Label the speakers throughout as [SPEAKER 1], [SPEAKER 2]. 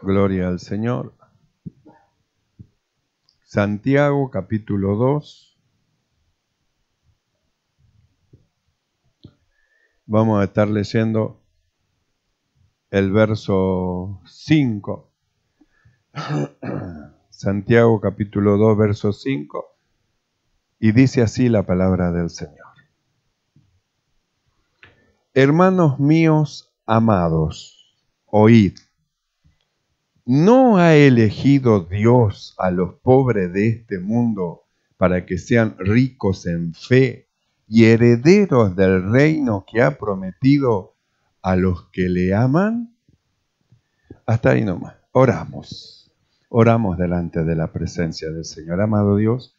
[SPEAKER 1] Gloria al Señor. Santiago capítulo 2. Vamos a estar leyendo el verso 5. Santiago capítulo 2, verso 5. Y dice así la palabra del Señor. Hermanos míos amados, oíd. ¿No ha elegido Dios a los pobres de este mundo para que sean ricos en fe y herederos del reino que ha prometido a los que le aman? Hasta ahí nomás. Oramos delante de la presencia del Señor. Amado Dios,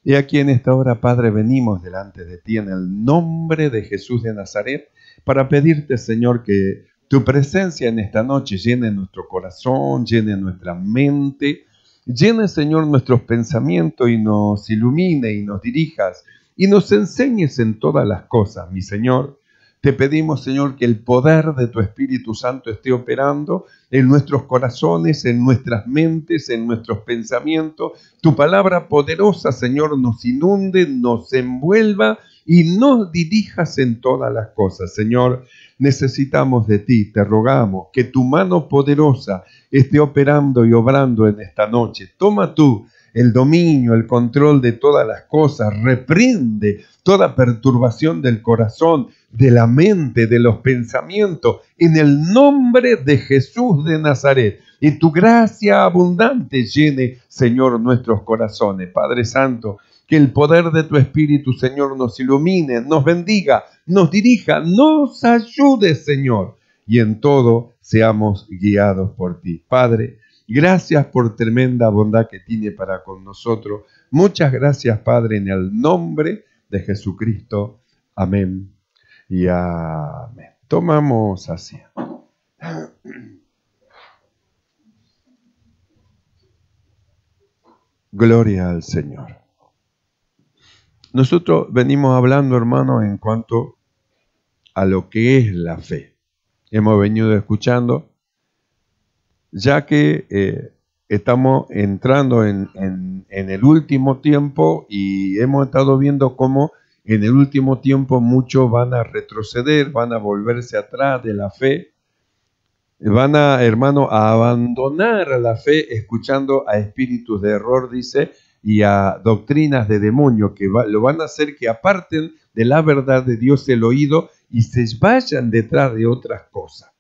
[SPEAKER 1] y aquí en esta hora, Padre, venimos delante de ti en el nombre de Jesús de Nazaret para pedirte, Señor, que tu presencia en esta noche llene nuestro corazón, llene nuestra mente, llene, Señor, nuestros pensamientos y nos ilumine y nos dirijas y nos enseñes en todas las cosas, mi Señor. Te pedimos, Señor, que el poder de tu Espíritu Santo esté operando en nuestros corazones, en nuestras mentes, en nuestros pensamientos. Tu palabra poderosa, Señor, nos inunde, nos envuelva y nos dirijas en todas las cosas. Señor, necesitamos de ti, te rogamos que tu mano poderosa esté operando y obrando en esta noche. Toma tú el dominio, el control de todas las cosas, reprende toda perturbación del corazón, de la mente, de los pensamientos, en el nombre de Jesús de Nazaret. Y tu gracia abundante llene, Señor, nuestros corazones. Padre Santo, que el poder de tu Espíritu, Señor, nos ilumine, nos bendiga, nos dirija, nos ayude, Señor, y en todo seamos guiados por ti. Padre, gracias por tremenda bondad que tiene para con nosotros. Muchas gracias, Padre, en el nombre de Jesucristo. Amén y amén. Tomamos asiento. Gloria al Señor. Nosotros venimos hablando, hermano, en cuanto a lo que es la fe. Hemos venido escuchando, ya que estamos entrando en el último tiempo y hemos estado viendo cómo en el último tiempo muchos van a retroceder, van a volverse atrás de la fe, van a, hermano, a abandonar la fe escuchando a espíritus de error, dice, y a doctrinas de demonio que lo van a hacer que aparten de la verdad de Dios el oído y se vayan detrás de otras cosas.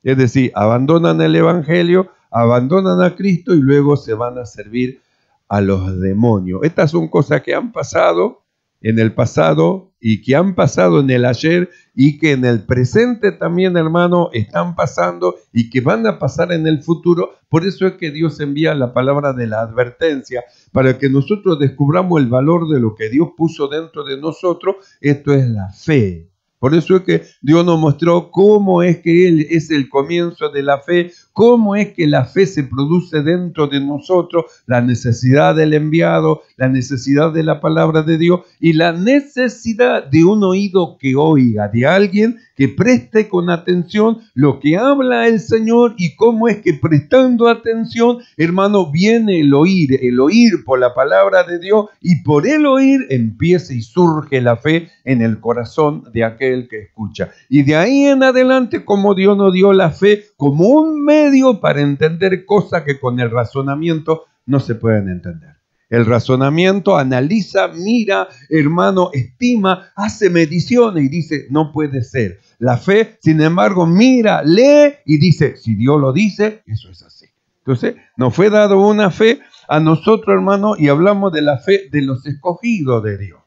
[SPEAKER 1] Es decir, abandonan el Evangelio, abandonan a Cristo y luego se van a servir a los demonios. Estas son cosas que han pasado en el pasado y que han pasado en el ayer y que en el presente también, hermano, están pasando y que van a pasar en el futuro. Por eso es que Dios envía la palabra de la advertencia para que nosotros descubramos el valor de lo que Dios puso dentro de nosotros. Esto es la fe. Por eso es que Dios nos mostró cómo es que Él es el comienzo de la fe, cómo es que la fe se produce dentro de nosotros, la necesidad del enviado, la necesidad de la palabra de Dios y la necesidad de un oído que oiga, de alguien que preste con atención lo que habla el Señor y cómo es que prestando atención, hermano, viene el oír por la palabra de Dios y por el oír empieza y surge la fe en el corazón de aquel que escucha. Y de ahí en adelante, como Dios nos dio la fe como un medio para entender cosas que con el razonamiento no se pueden entender. El razonamiento analiza, mira, hermano, estima, hace mediciones y dice, no puede ser. La fe, sin embargo, mira, lee y dice, si Dios lo dice, eso es así. Entonces, nos fue dado una fe a nosotros, hermano, y hablamos de la fe de los escogidos de Dios.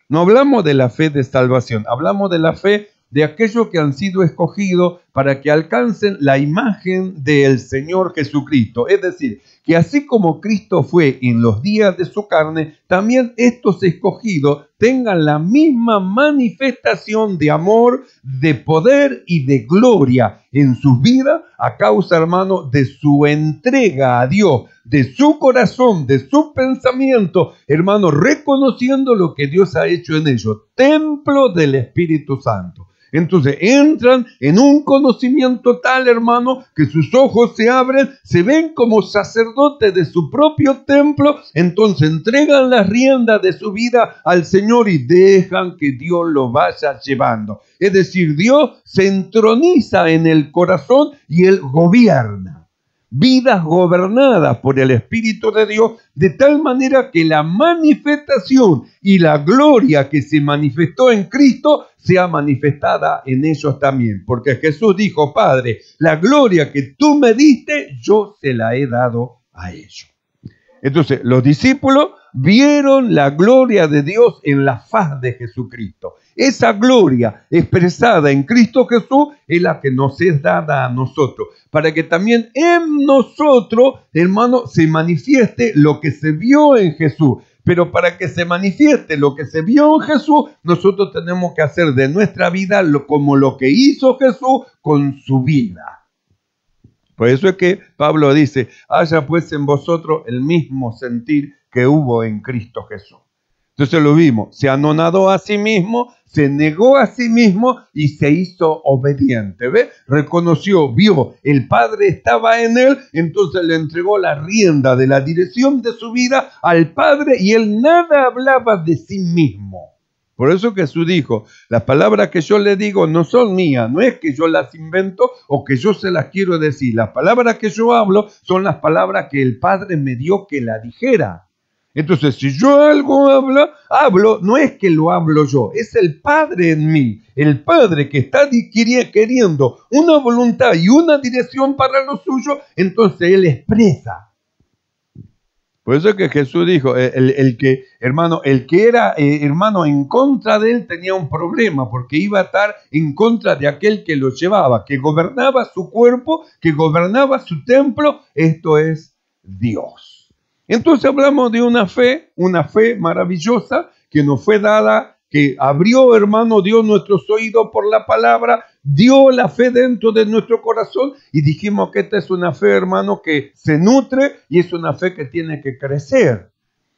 [SPEAKER 1] No hablamos de la fe de salvación, hablamos de la fe de aquellos que han sido escogidos para que alcancen la imagen del Señor Jesucristo. Es decir, que así como Cristo fue en los días de su carne, también estos escogidos tengan la misma manifestación de amor, de poder y de gloria en sus vidas a causa, hermano, de su entrega a Dios, de su corazón, de su pensamiento, hermano, reconociendo lo que Dios ha hecho en ellos, templo del Espíritu Santo. Entonces entran en un conocimiento tal, hermano, que sus ojos se abren, se ven como sacerdotes de su propio templo, entonces entregan las riendas de su vida al Señor y dejan que Dios los vaya llevando. Es decir, Dios se entroniza en el corazón y Él gobierna. Vidas gobernadas por el Espíritu de Dios, de tal manera que la manifestación y la gloria que se manifestó en Cristo sea manifestada en ellos también. Porque Jesús dijo: Padre, la gloria que tú me diste, yo se la he dado a ellos. Entonces, los discípulos vieron la gloria de Dios en la faz de Jesucristo. Esa gloria expresada en Cristo Jesús es la que nos es dada a nosotros, para que también en nosotros, hermano, se manifieste lo que se vio en Jesús. Pero para que se manifieste lo que se vio en Jesús, nosotros tenemos que hacer de nuestra vida como lo que hizo Jesús con su vida. Por eso es que Pablo dice: haya pues en vosotros el mismo sentir que hubo en Cristo Jesús. Entonces lo vimos, se anonadó a sí mismo, se negó a sí mismo y se hizo obediente. ¿Ve? Reconoció, vio, el Padre estaba en él, entonces le entregó la rienda de la dirección de su vida al Padre y él nada hablaba de sí mismo. Por eso Jesús dijo: las palabras que yo le digo no son mías, no es que yo las invento o que yo se las quiero decir. Las palabras que yo hablo son las palabras que el Padre me dio que la dijera. Entonces, si yo algo hablo, no es que lo hablo yo, es el Padre en mí, el Padre que está queriendo una voluntad y una dirección para lo suyo, entonces Él expresa. Por eso es que Jesús dijo, el que era hermano en contra de él tenía un problema, porque iba a estar en contra de aquel que lo llevaba, que gobernaba su cuerpo, que gobernaba su templo, esto es Dios. Entonces hablamos de una fe maravillosa que nos fue dada, que abrió, hermano, dio nuestros oídos por la palabra, dio la fe dentro de nuestro corazón y dijimos que esta es una fe, hermano, que se nutre y es una fe que tiene que crecer.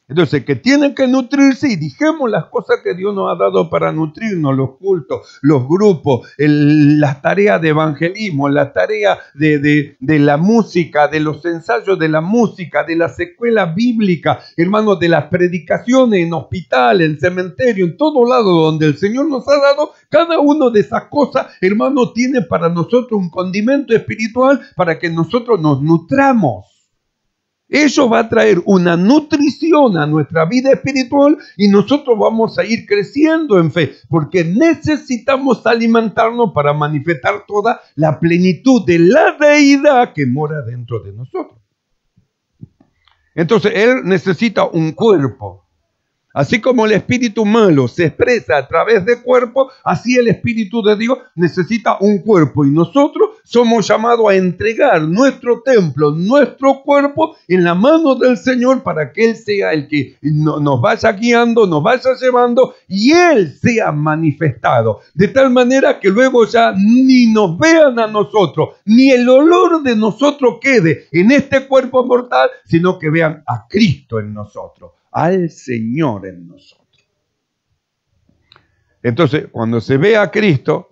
[SPEAKER 1] Entonces, que tiene que nutrirse y dijimos las cosas que Dios nos ha dado para nutrirnos, los cultos, los grupos, las tareas de evangelismo, la tarea de la música, de los ensayos de la música, de las escuelas bíblicas, hermanos, de las predicaciones en hospitales, en cementerio, en todo lado donde el Señor nos ha dado, cada una de esas cosas, hermano, tiene para nosotros un condimento espiritual para que nosotros nos nutramos. Eso va a traer una nutrición a nuestra vida espiritual y nosotros vamos a ir creciendo en fe, porque necesitamos alimentarnos para manifestar toda la plenitud de la deidad que mora dentro de nosotros. Entonces, Él necesita un cuerpo. Así como el espíritu malo se expresa a través de cuerpo, así el Espíritu de Dios necesita un cuerpo. Y nosotros somos llamados a entregar nuestro templo, nuestro cuerpo en la mano del Señor para que Él sea el que nos vaya guiando, nos vaya llevando y Él sea manifestado. De tal manera que luego ya ni nos vean a nosotros, ni el olor de nosotros quede en este cuerpo mortal, sino que vean a Cristo en nosotros, al Señor en nosotros. Entonces, cuando se ve a Cristo,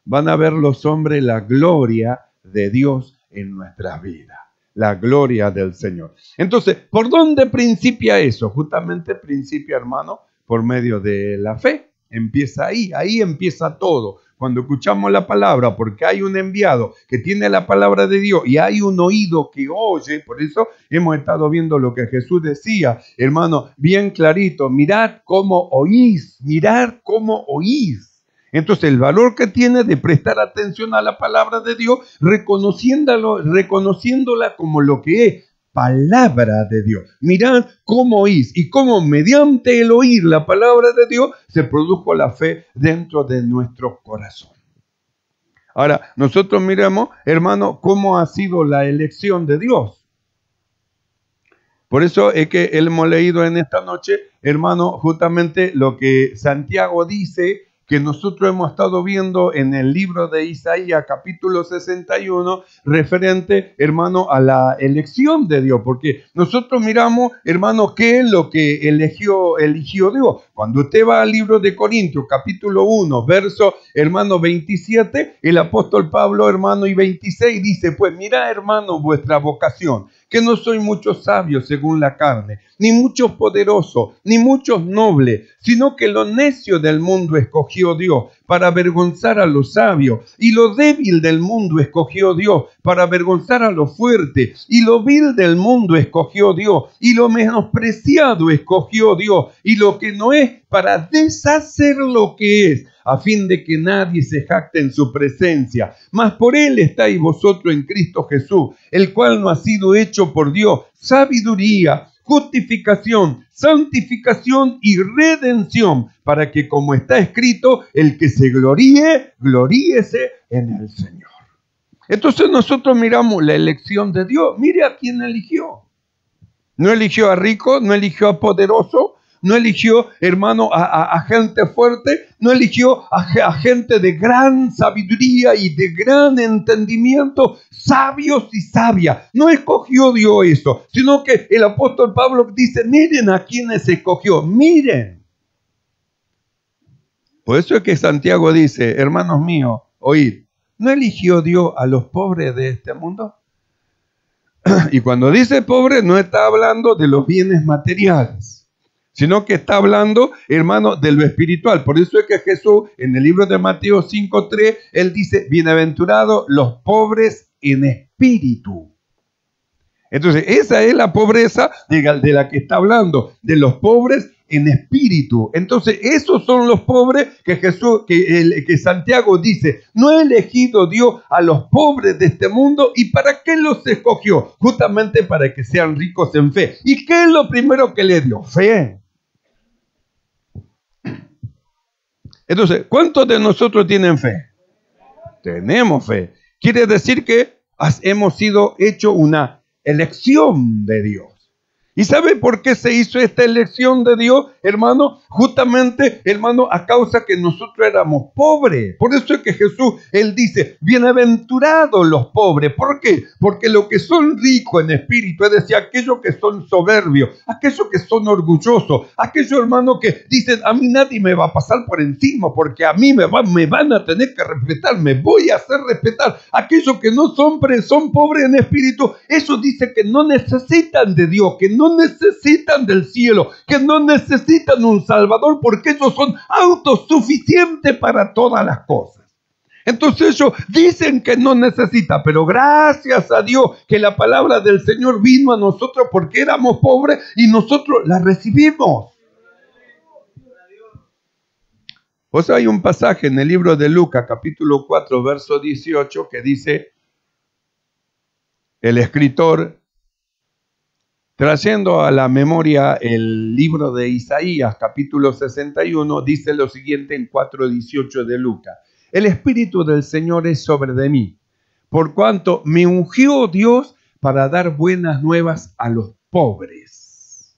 [SPEAKER 1] van a ver los hombres la gloria de Dios en nuestras vidas, la gloria del Señor. Entonces, ¿por dónde principia eso? Justamente principia, hermano, por medio de la fe. Empieza ahí empieza todo. Cuando escuchamos la palabra, porque hay un enviado que tiene la palabra de Dios y hay un oído que oye, por eso hemos estado viendo lo que Jesús decía, hermano, bien clarito, mirad cómo oís, Entonces el valor que tiene de prestar atención a la palabra de Dios, reconociéndola como lo que es, palabra de Dios. Mirad cómo oís y cómo mediante el oír la palabra de Dios se produjo la fe dentro de nuestro corazón. Ahora, nosotros miremos, hermano, cómo ha sido la elección de Dios. Por eso es que hemos leído en esta noche, hermano, justamente lo que Santiago dice, que nosotros hemos estado viendo en el libro de Isaías, capítulo 61, referente, hermano, a la elección de Dios. Porque nosotros miramos, hermano, qué es lo que eligió Dios. Cuando usted va al libro de Corintios, capítulo 1, verso, hermano, 27, el apóstol Pablo, hermano, y 26, dice, pues mirad, hermano, vuestra vocación, que no soy muchos sabios según la carne, ni muchos poderosos, ni muchos nobles, sino que lo necio del mundo escogió Dios para avergonzar a los sabios, y lo débil del mundo escogió Dios para avergonzar a los fuertes, y lo vil del mundo escogió Dios, y lo menospreciado escogió Dios, y lo que no es para deshacer lo que es, a fin de que nadie se jacte en su presencia. Mas por él estáis vosotros en Cristo Jesús, el cual no ha sido hecho por Dios sabiduría, justificación, santificación y redención, para que, como está escrito, el que se gloríe, gloríese en el Señor. Entonces nosotros miramos la elección de Dios. Mire a quién eligió. No eligió a rico, no eligió a poderoso, no eligió, hermano, a gente fuerte, no eligió a gente de gran sabiduría y de gran entendimiento, sabios y sabias. No escogió Dios eso, sino que el apóstol Pablo dice, miren a quienes escogió, miren. Por eso es que Santiago dice, hermanos míos, oíd, ¿no eligió Dios a los pobres de este mundo? Y cuando dice pobre, no está hablando de los bienes materiales, sino que está hablando, hermano, de lo espiritual. Por eso es que Jesús, en el libro de Mateo 5:3, él dice, bienaventurados los pobres en espíritu. Entonces, esa es la pobreza de la que está hablando, de los pobres en espíritu. Entonces, esos son los pobres que Jesús, que Santiago dice, no ha elegido Dios a los pobres de este mundo. ¿Y para qué los escogió? Justamente para que sean ricos en fe. ¿Y qué es lo primero que le dio? Fe. Entonces, ¿cuántos de nosotros tienen fe? Tenemos fe. Quiere decir que hemos sido hecho una elección de Dios. ¿Y sabe por qué se hizo esta elección de Dios, hermano? Justamente, hermano, a causa que nosotros éramos pobres. Por eso es que Jesús, él dice, bienaventurados los pobres. ¿Por qué? Porque los que son ricos en espíritu, es decir, aquellos que son soberbios, aquellos que son orgullosos, aquellos, hermanos, que dicen, a mí nadie me va a pasar por encima, porque a mí me van a tener que respetar, me voy a hacer respetar. Aquellos que no son pobres en espíritu, eso dice que no necesitan de Dios, que no necesitan del cielo, que no necesitan un Salvador, porque ellos son autosuficientes para todas las cosas. Entonces ellos dicen que no necesitan, pero gracias a Dios que la palabra del Señor vino a nosotros porque éramos pobres y nosotros la recibimos. Pues hay un pasaje en el libro de Lucas, capítulo 4, verso 18, que dice, el escritor, trayendo a la memoria el libro de Isaías, capítulo 61, dice lo siguiente en 4:18 de Lucas. El Espíritu del Señor es sobre de mí, por cuanto me ungió Dios para dar buenas nuevas a los pobres.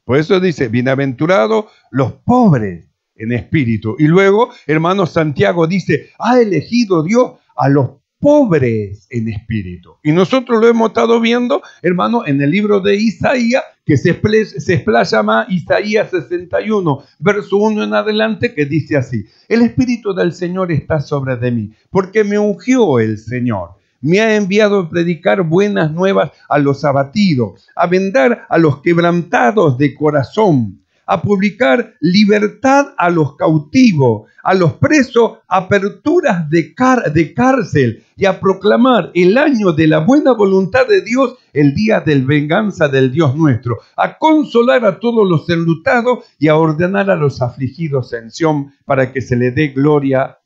[SPEAKER 1] Por eso dice, bienaventurados los pobres en espíritu. Y luego, hermano, Santiago dice, ha elegido Dios a los pobres en espíritu. Y nosotros lo hemos estado viendo, hermano, en el libro de Isaías, que se explaya más, Isaías 61, verso 1 en adelante, que dice así, el Espíritu del Señor está sobre de mí, porque me ungió el Señor. Me ha enviado a predicar buenas nuevas a los abatidos, a vendar a los quebrantados de corazón, a publicar libertad a los cautivos, a los presos aperturas de cárcel y a proclamar el año de la buena voluntad de Dios, el día de venganza del Dios nuestro, a consolar a todos los enlutados y a ordenar a los afligidos en Sión para que se le dé gloria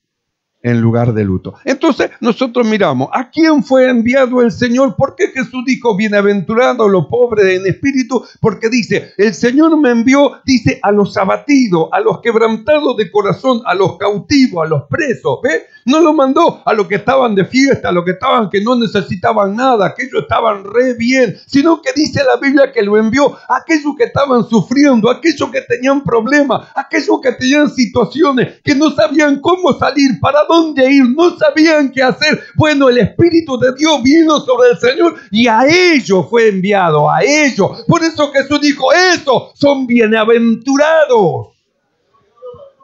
[SPEAKER 1] en lugar de luto. Entonces nosotros miramos, ¿a quién fue enviado el Señor? ¿Por qué Jesús dijo, bienaventurados los pobres en espíritu? Porque dice, el Señor me envió, dice, a los abatidos, a los quebrantados de corazón, a los cautivos, a los presos, ¿ve? No lo mandó a los que estaban de fiesta, a los que no necesitaban nada, que ellos estaban re bien, sino que dice la Biblia que lo envió a aquellos que estaban sufriendo, a aquellos que tenían problemas, a aquellos que tenían situaciones, que no sabían cómo salir, para dónde ir, no sabían qué hacer. Bueno, el Espíritu de Dios vino sobre el Señor y a ellos fue enviado, a ellos. Por eso Jesús dijo, esos son bienaventurados.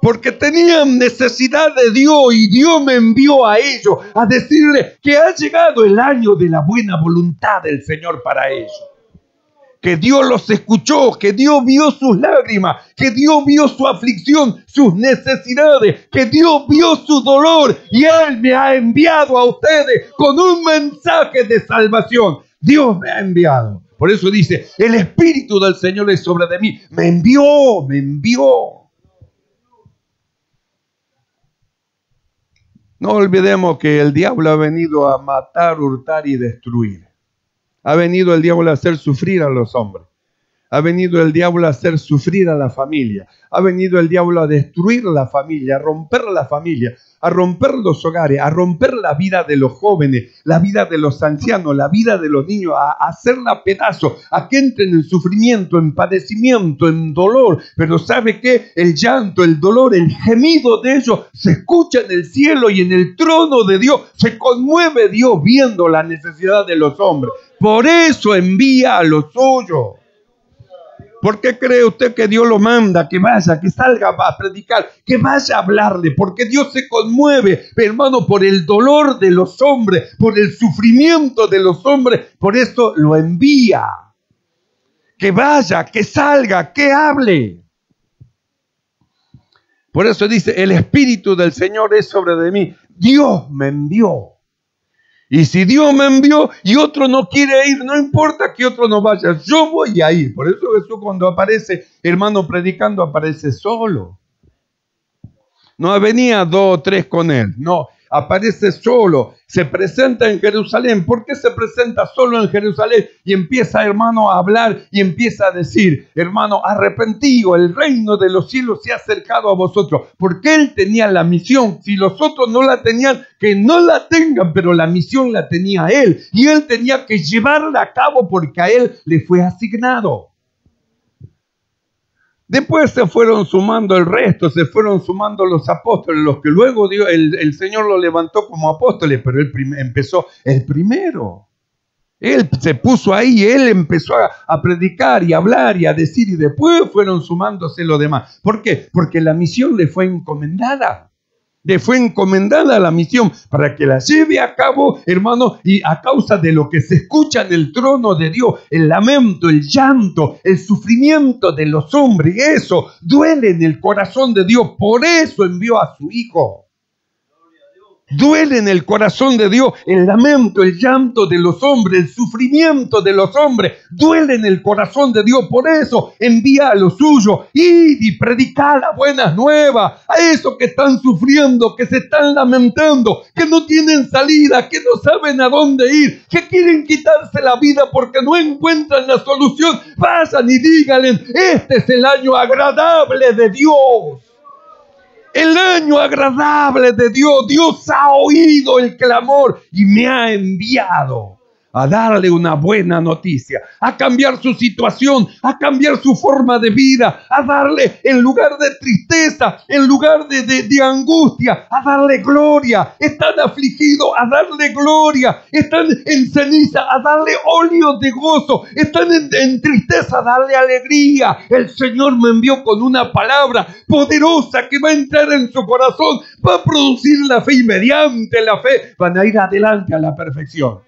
[SPEAKER 1] porque tenían necesidad de Dios y Dios me envió a ellos a decirles que ha llegado el año de la buena voluntad del Señor para ellos. Que Dios los escuchó, que Dios vio sus lágrimas, que Dios vio su aflicción, sus necesidades, que Dios vio su dolor y Él me ha enviado a ustedes con un mensaje de salvación. Dios me ha enviado. Por eso dice, el Espíritu del Señor es sobre de mí. Me envió, me envió. No olvidemos que el diablo ha venido a matar, hurtar y destruir. Ha venido el diablo a hacer sufrir a los hombres. Ha venido el diablo a hacer sufrir a la familia. Ha venido el diablo a destruir la familia, a romper la familia, a romper los hogares, a romper la vida de los jóvenes, la vida de los ancianos, la vida de los niños, a hacerla pedazos, a que entren en sufrimiento, en padecimiento, en dolor. Pero ¿sabe qué? El llanto, el dolor, el gemido de ellos se escucha en el cielo y en el trono de Dios. Se conmueve Dios viendo la necesidad de los hombres. Por eso envía a los suyos. ¿Por qué cree usted que Dios lo manda? Que vaya, que salga a predicar, que vaya a hablarle. Porque Dios se conmueve, hermano, por el dolor de los hombres, por el sufrimiento de los hombres. Por eso lo envía. Que vaya, que salga, que hable. Por eso dice, el Espíritu del Señor es sobre de mí. Dios me envió. Y si Dios me envió y otro no quiere ir, no importa que otro no vaya, yo voy a ir. Por eso Jesús cuando aparece, hermano, predicando, aparece solo. No venía 2 o 3 con él, no, aparece solo. Se presenta en Jerusalén. ¿Por qué se presenta solo en Jerusalén? Y empieza, hermano, a hablar y empieza a decir, hermano, arrepentido, el reino de los cielos se ha acercado a vosotros. Porque él tenía la misión. Si los otros no la tenían, que no la tengan, pero la misión la tenía él. Y él tenía que llevarla a cabo porque a él le fue asignado. Después se fueron sumando el resto, se fueron sumando los apóstoles, los que luego Dios, el Señor lo levantó como apóstoles, pero él empezó el primero. Él se puso ahí, él empezó a predicar y a hablar y a decir, y después fueron sumándose los demás. ¿Por qué? Porque la misión le fue encomendada. Le fue encomendada la misión para que la lleve a cabo, hermano, y a causa de lo que se escucha en el trono de Dios, el lamento, el llanto, el sufrimiento de los hombres, eso duele en el corazón de Dios, por eso envió a su Hijo. Duele en el corazón de Dios el lamento, el llanto de los hombres, el sufrimiento de los hombres. Duele en el corazón de Dios. Por eso envía a los suyos. Id y predicad las buenas nuevas a esos que están sufriendo, que se están lamentando, que no tienen salida, que no saben a dónde ir, que quieren quitarse la vida porque no encuentran la solución. Vayan y díganle, este es el año agradable de Dios. El año agradable de Dios. Dios ha oído el clamor y me ha enviado a darle una buena noticia, a cambiar su situación, a cambiar su forma de vida, a darle en lugar de tristeza, en lugar de angustia, a darle gloria. Están afligidos, a darle gloria. Están en ceniza, a darle óleo de gozo. Están en tristeza, a darle alegría. El Señor me envió con una palabra poderosa que va a entrar en su corazón, va a producir la fe y mediante la fe van a ir adelante a la perfección.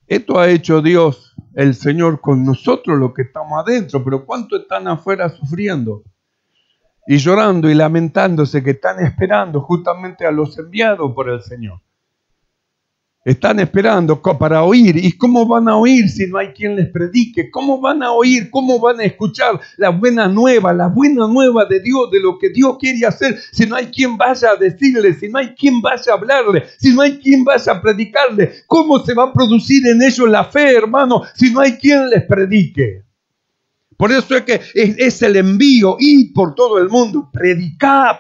[SPEAKER 1] Esto ha hecho Dios, el Señor, con nosotros, los que estamos adentro. Pero ¿cuántos están afuera sufriendo? Y llorando y lamentándose, que están esperando justamente a los enviados por el Señor. Están esperando para oír. ¿Y cómo van a oír si no hay quien les predique? ¿Cómo van a oír? ¿Cómo van a escuchar la buena nueva de Dios, de lo que Dios quiere hacer, si no hay quien vaya a decirle, si no hay quien vaya a hablarle, si no hay quien vaya a predicarle? ¿Cómo se va a producir en ellos la fe, hermano, si no hay quien les predique? Por eso es que es el envío, ir por todo el mundo, predicar.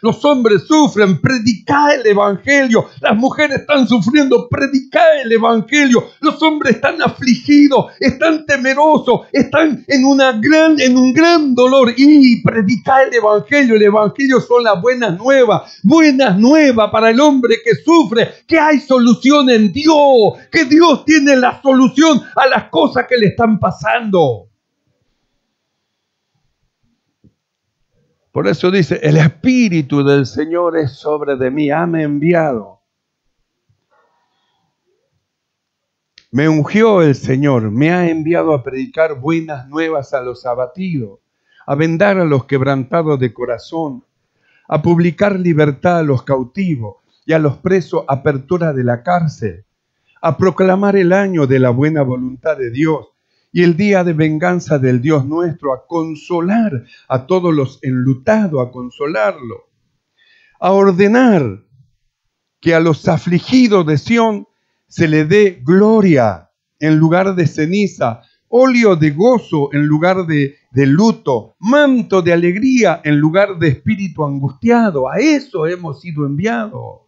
[SPEAKER 1] Los hombres sufren, predicar el evangelio. Las mujeres están sufriendo, predicar el evangelio. Los hombres están afligidos, están temerosos, están en un gran dolor. Y predicar el evangelio. El evangelio son las buenas nuevas para el hombre que sufre, que hay solución en Dios, que Dios tiene la solución a las cosas que le están pasando. Por eso dice, el Espíritu del Señor es sobre de mí, hame enviado. Me ungió el Señor, me ha enviado a predicar buenas nuevas a los abatidos, a vendar a los quebrantados de corazón, a publicar libertad a los cautivos y a los presos apertura de la cárcel, a proclamar el año de la buena voluntad de Dios y el día de venganza del Dios nuestro, a consolar a todos los enlutados, a consolarlo, a ordenar que a los afligidos de Sión se le dé gloria en lugar de ceniza, óleo de gozo en lugar de luto, manto de alegría en lugar de espíritu angustiado. A eso hemos sido enviados.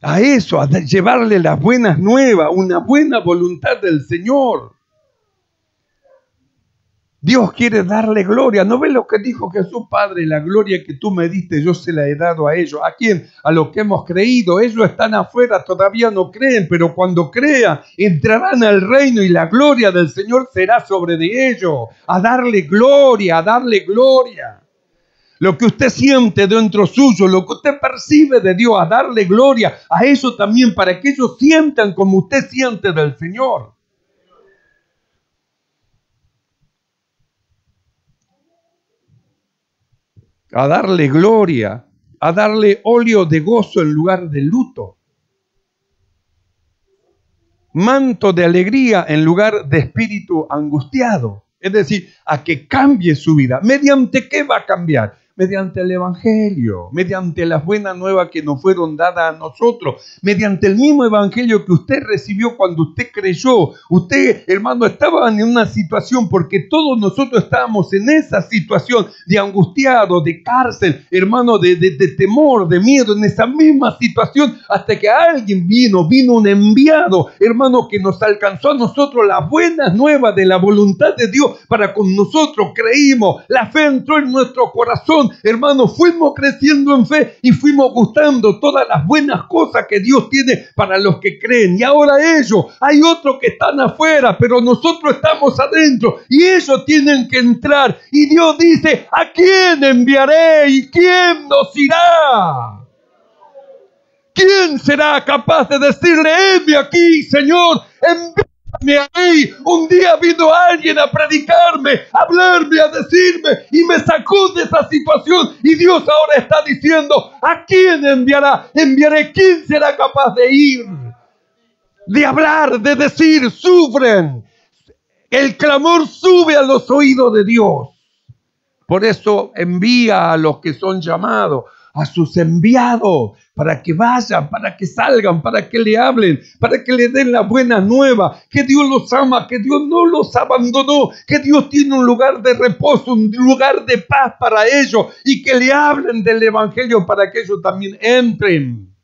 [SPEAKER 1] A eso, a llevarle las buenas nuevas, una buena voluntad del Señor. Dios quiere darle gloria. ¿No ves lo que dijo Jesús? Padre, la gloria que tú me diste, yo se la he dado a ellos. ¿A quién? A los que hemos creído. Ellos están afuera, todavía no creen, pero cuando crean, entrarán al reino y la gloria del Señor será sobre de ellos. A darle gloria, a darle gloria. Lo que usted siente dentro suyo, lo que usted percibe de Dios, a darle gloria a eso también, para que ellos sientan como usted siente del Señor. A darle gloria, a darle óleo de gozo en lugar de luto, manto de alegría en lugar de espíritu angustiado. Es decir, a que cambie su vida. ¿Mediante qué va a cambiar? Mediante el Evangelio, mediante las buenas nuevas que nos fueron dadas a nosotros, mediante el mismo Evangelio que usted recibió cuando usted creyó. Usted, hermano, estaba en una situación, porque todos nosotros estábamos en esa situación de angustiado, de cárcel, hermano, de temor, de miedo, en esa misma situación, hasta que alguien vino un enviado, hermano, que nos alcanzó a nosotros las buenas nuevas de la voluntad de Dios para con nosotros. Creímos, la fe entró en nuestro corazón. Hermanos, fuimos creciendo en fe y fuimos gustando todas las buenas cosas que Dios tiene para los que creen. Y ahora ellos, hay otros que están afuera, pero nosotros estamos adentro y ellos tienen que entrar. Y Dios dice, ¿a quién enviaré y quién nos irá? ¿Quién será capaz de decirle, heme aquí, Señor, envíame ahí? Un día vino alguien a predicarme, a hablarme, a decirme, y me sacó de esa situación. Y Dios ahora está diciendo, ¿a quién enviará? Enviaré. ¿Quién será capaz de ir? De hablar, de decir, sufren. El clamor sube a los oídos de Dios. Por eso envía a los que son llamados, a sus enviados, para que vayan, para que salgan, para que le hablen, para que le den la buena nueva, que Dios los ama, que Dios no los abandonó, que Dios tiene un lugar de reposo, un lugar de paz para ellos, y que le hablen del Evangelio para que ellos también entren,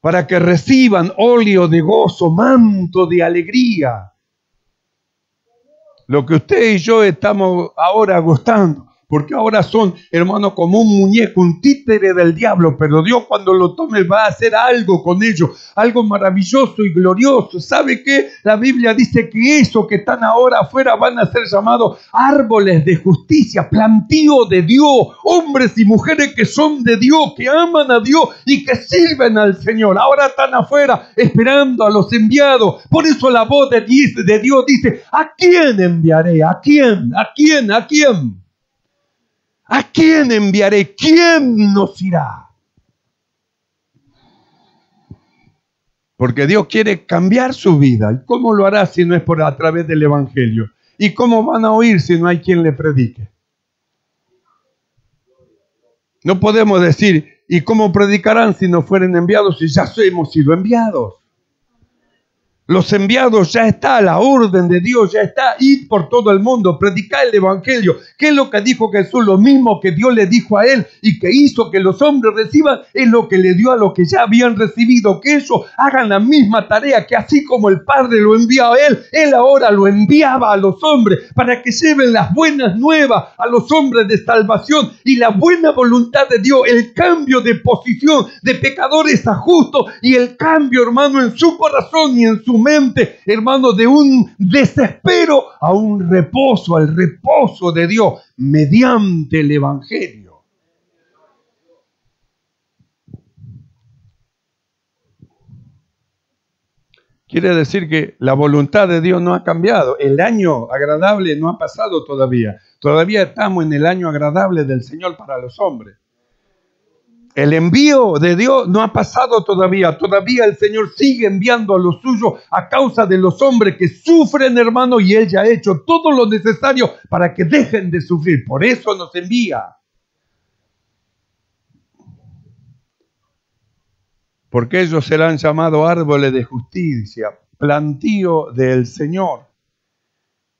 [SPEAKER 1] para que reciban óleo de gozo, manto de alegría. Lo que usted y yo estamos ahora gustando. Porque ahora son, hermanos, como un muñeco, un títere del diablo. Pero Dios, cuando lo tome, va a hacer algo con ellos. Algo maravilloso y glorioso. ¿Sabe qué? La Biblia dice que esos que están ahora afuera van a ser llamados árboles de justicia, plantío de Dios. Hombres y mujeres que son de Dios, que aman a Dios y que sirven al Señor. Ahora están afuera esperando a los enviados. Por eso la voz de Dios dice, ¿a quién enviaré? ¿A quién? ¿A quién? ¿A quién? ¿A quién enviaré? ¿Quién nos irá? Porque Dios quiere cambiar su vida. ¿Y cómo lo hará si no es a través del Evangelio? ¿Y cómo van a oír si no hay quien le predique? No podemos decir, ¿y cómo predicarán si no fueren enviados? Si ya hemos sido enviados. Los enviados ya está, la orden de Dios ya está. Ir por todo el mundo, predicar el Evangelio. ¿Qué es lo que dijo Jesús? Lo mismo que Dios le dijo a él y que hizo que los hombres reciban, es lo que le dio a los que ya habían recibido. Que ellos hagan la misma tarea, que así como el Padre lo envió a él ahora lo enviaba a los hombres para que lleven las buenas nuevas a los hombres de salvación y la buena voluntad de Dios, el cambio de posición de pecadores a justos y el cambio, hermano, en su corazón y en su su mente, hermano, de un desespero a un reposo, al reposo de Dios, mediante el Evangelio. Quiere decir que la voluntad de Dios no ha cambiado. El año agradable no ha pasado todavía. Todavía estamos en el año agradable del Señor para los hombres. El envío de Dios no ha pasado todavía. Todavía el Señor sigue enviando a los suyos a causa de los hombres que sufren, hermano, y Él ya ha hecho todo lo necesario para que dejen de sufrir. Por eso nos envía. Porque ellos serán llamados árboles de justicia, plantío del Señor.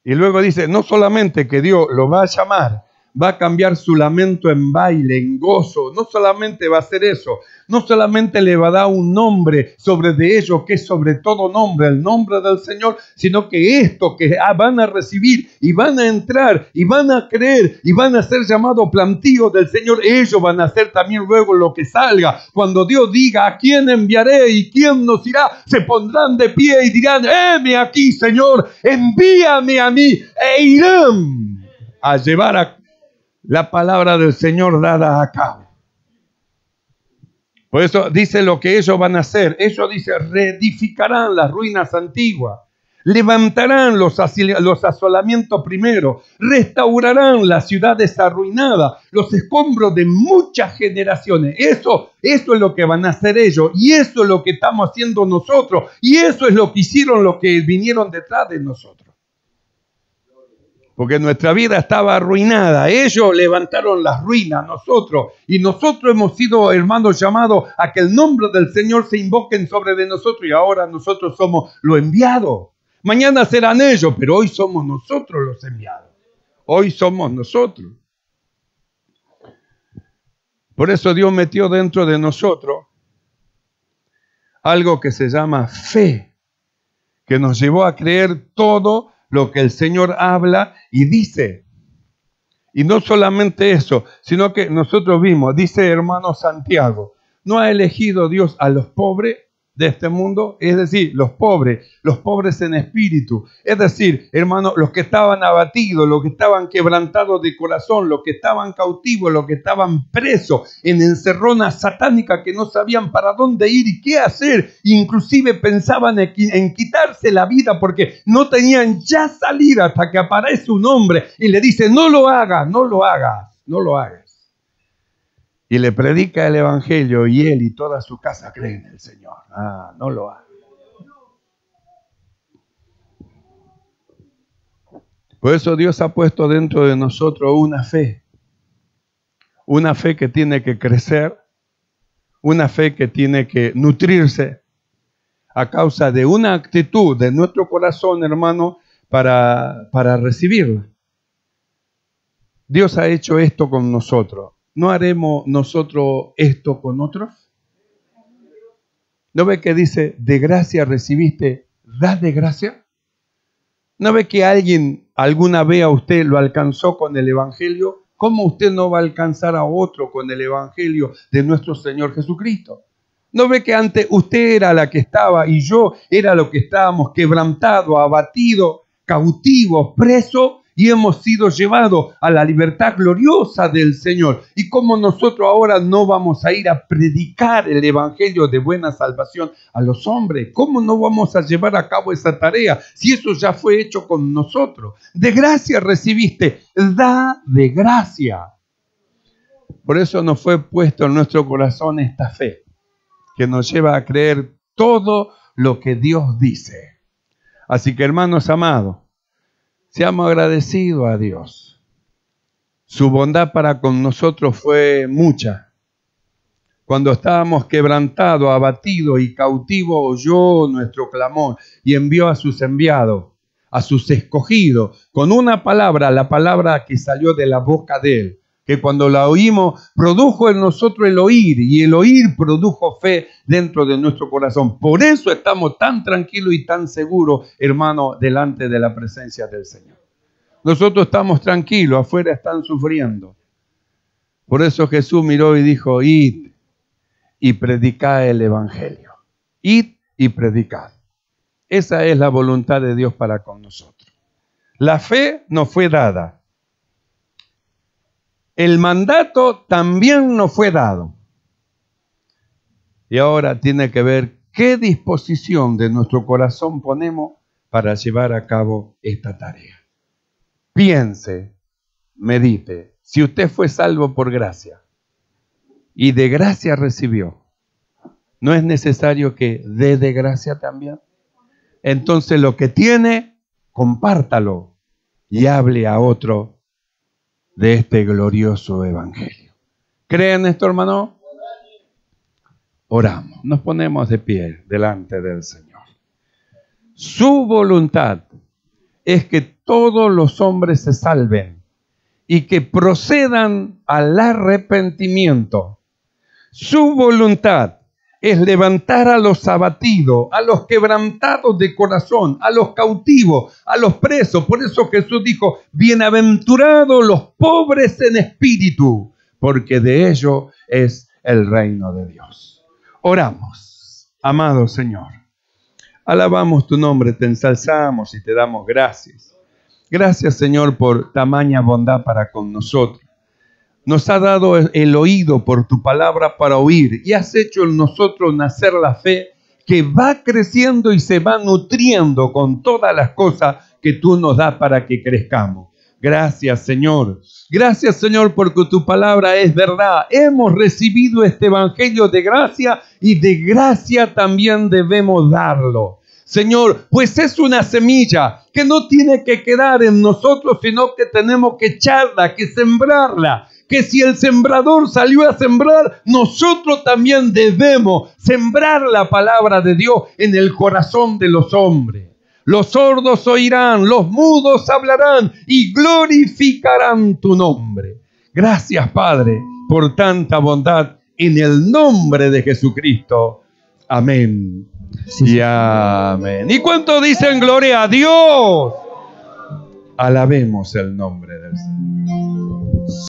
[SPEAKER 1] Y luego dice, no solamente que Dios lo va a llamar, va a cambiar su lamento en baile, en gozo. No solamente va a hacer eso, no solamente le va a dar un nombre sobre de ellos, que es sobre todo nombre, el nombre del Señor, sino que esto que van a recibir y van a entrar y van a creer y van a ser llamados plantíos del Señor, ellos van a hacer también luego lo que salga. Cuando Dios diga, ¿a quién enviaré y quién nos irá? Se pondrán de pie y dirán, heme aquí, Señor, envíame a mí, e irán a llevar a la palabra del Señor dada a cabo. Por eso dice lo que ellos van a hacer. Ellos dice, reedificarán las ruinas antiguas, levantarán los asolamientos primero, restaurarán las ciudades arruinadas, los escombros de muchas generaciones. Eso es lo que van a hacer ellos, y eso es lo que estamos haciendo nosotros, y eso es lo que hicieron los que vinieron detrás de nosotros. Porque nuestra vida estaba arruinada. Ellos levantaron las ruinas, nosotros. Y nosotros hemos sido, hermanos, llamados a que el nombre del Señor se invoquen sobre de nosotros. Y ahora nosotros somos los enviados. Mañana serán ellos, pero hoy somos nosotros los enviados. Hoy somos nosotros. Por eso Dios metió dentro de nosotros algo que se llama fe, que nos llevó a creer todo lo que el Señor habla y dice. Y no solamente eso, sino que nosotros vimos, dice hermano Santiago, ¿no ha elegido Dios a los pobres de este mundo? Es decir, los pobres en espíritu. Es decir, hermano, los que estaban abatidos, los que estaban quebrantados de corazón, los que estaban cautivos, los que estaban presos en encerrona satánica, que no sabían para dónde ir y qué hacer. Inclusive pensaban en quitarse la vida porque no tenían ya salida, hasta que aparece un hombre y le dice, no lo hagas, no lo hagas, no lo hagas. Y le predica el evangelio y él y toda su casa creen en el Señor. No lo haga. Por eso Dios ha puesto dentro de nosotros una fe que tiene que crecer, una fe que tiene que nutrirse a causa de una actitud de nuestro corazón, hermano, para recibirla. Dios ha hecho esto con nosotros. ¿No haremos nosotros esto con otros? ¿No ve que dice, de gracia recibiste, da de gracia? ¿No ve que alguien alguna vez a usted lo alcanzó con el Evangelio? ¿Cómo usted no va a alcanzar a otro con el Evangelio de nuestro Señor Jesucristo? ¿No ve que antes usted era la que estaba y yo era lo que estábamos, quebrantados, abatidos, cautivos, presos? Y hemos sido llevados a la libertad gloriosa del Señor. ¿Y cómo nosotros ahora no vamos a ir a predicar el evangelio de buena salvación a los hombres? ¿Cómo no vamos a llevar a cabo esa tarea si eso ya fue hecho con nosotros? De gracia recibiste, da de gracia. Por eso nos fue puesto en nuestro corazón esta fe, que nos lleva a creer todo lo que Dios dice. Así que, hermanos amados, seamos agradecidos a Dios. Su bondad para con nosotros fue mucha. Cuando estábamos quebrantados, abatidos y cautivos, oyó nuestro clamor y envió a sus enviados, a sus escogidos, con una palabra, la palabra que salió de la boca de Él, que cuando la oímos, produjo en nosotros el oír, y el oír produjo fe dentro de nuestro corazón. Por eso estamos tan tranquilos y tan seguros, hermano, delante de la presencia del Señor. Nosotros estamos tranquilos, afuera están sufriendo. Por eso Jesús miró y dijo, id y predicad el evangelio. Id y predicad. Esa es la voluntad de Dios para con nosotros. La fe nos fue dada. El mandato también nos fue dado. Y ahora tiene que ver qué disposición de nuestro corazón ponemos para llevar a cabo esta tarea. Piense, medite. Si usted fue salvo por gracia y de gracia recibió, ¿no es necesario que dé de gracia también? Entonces lo que tiene, compártalo y hable a otro de este glorioso evangelio. ¿Creen esto, hermano? Oramos, nos ponemos de pie delante del Señor. Su voluntad es que todos los hombres se salven y que procedan al arrepentimiento. Su voluntad es levantar a los abatidos, a los quebrantados de corazón, a los cautivos, a los presos. Por eso Jesús dijo, bienaventurados los pobres en espíritu, porque de ellos es el reino de Dios. Oramos, amado Señor. Alabamos tu nombre, te ensalzamos y te damos gracias. Gracias, Señor, por tamaña bondad para con nosotros. Nos ha dado el oído por tu palabra para oír y has hecho en nosotros nacer la fe que va creciendo y se va nutriendo con todas las cosas que tú nos das para que crezcamos. Gracias, Señor. Gracias, Señor, porque tu palabra es verdad. Hemos recibido este evangelio de gracia y de gracia también debemos darlo. Señor, pues es una semilla que no tiene que quedar en nosotros, sino que tenemos que echarla, que sembrarla. Que si el sembrador salió a sembrar, nosotros también debemos sembrar la palabra de Dios en el corazón de los hombres. Los sordos oirán, los mudos hablarán y glorificarán tu nombre. Gracias, Padre, por tanta bondad en el nombre de Jesucristo. Amén. Sí. Y amén. ¿Y cuánto dicen gloria a Dios? Alabemos el nombre del Señor.